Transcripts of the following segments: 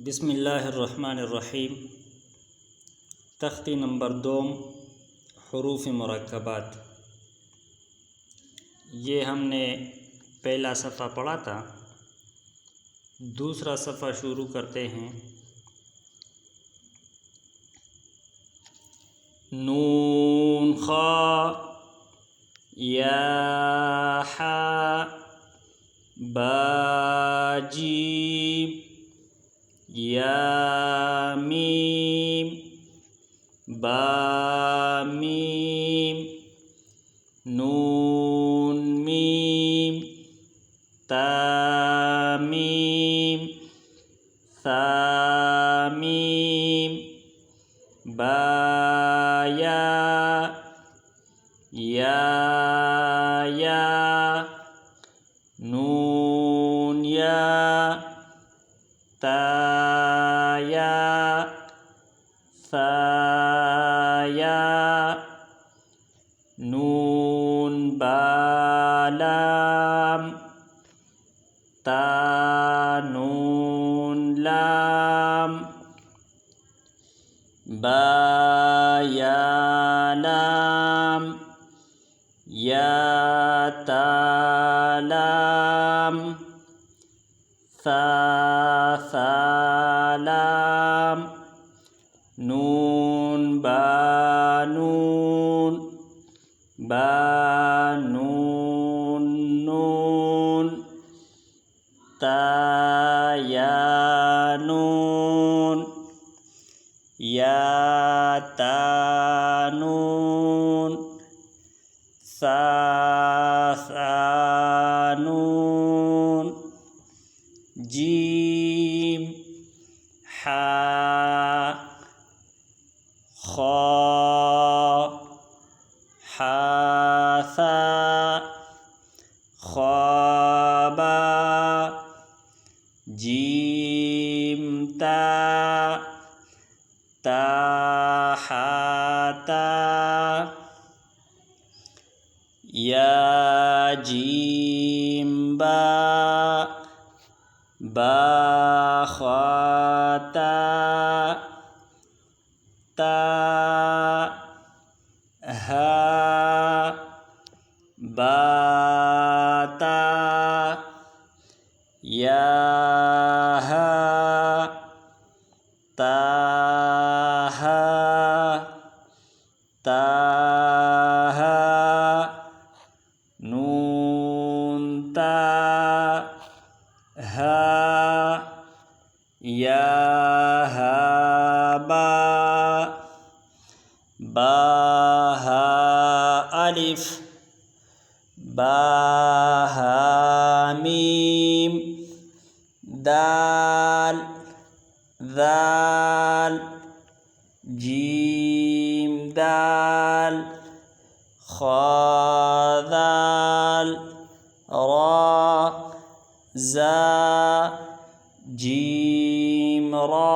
बिस्मिल्लाहिर्रहमानिर्रहीम। तख्ती नंबर 2 हरूफ मुरक्कबात। ये हमने पहला सफ़ा पढ़ा था। दूसरा सफ़ा शुरू करते हैं। नून खा या हा बा जीम या मीम बा मीम नून मीम ता मीम सा मीम बा या नून या ता या सा या नून बा लाम ता नून लाम बा या लाम या ता लाम सा लाम नून बा नून नून ता या नून या ता नून सा नून जीम हा खा हा सा ख्वाबा जीम ता हाता या जीम बा ख्वाता ता हा बाता या हा ता नून ता हा या हा बा हा अलिफ बा हा मीम दाल दाल जीम दाल खा दाल रा जा जीम रा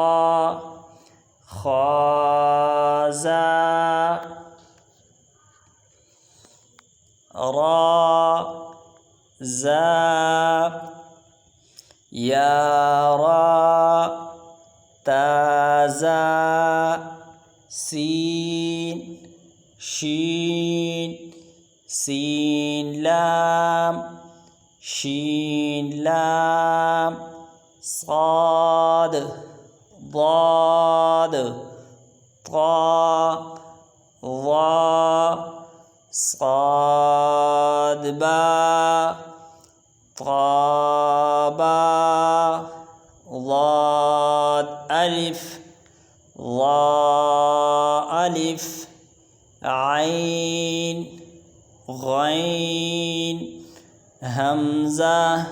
खा जा रा जा या रा ताजा सीन शीन सीन लाम शीन लाम साद ضاد طا ظا صاد با طابا ضاد ألف ظا ألف عين غين همزة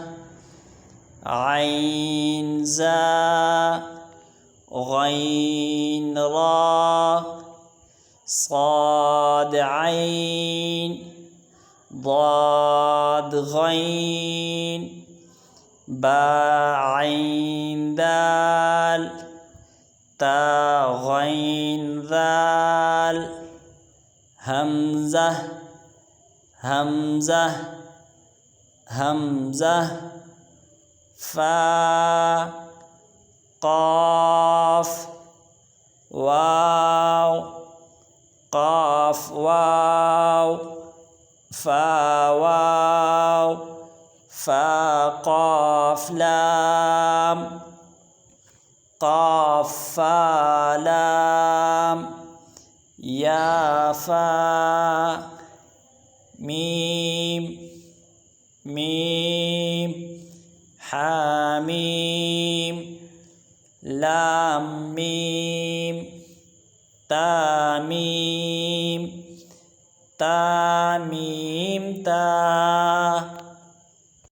عين زا غين را صاد عين ضاد غين با عين دال تا غين ذال همزة همزة فا قاف واو قاف واو فا واو فا قاف لام قاف فا لام يا فا ميم ميم حاميم لام ميم تاميم تاميم تا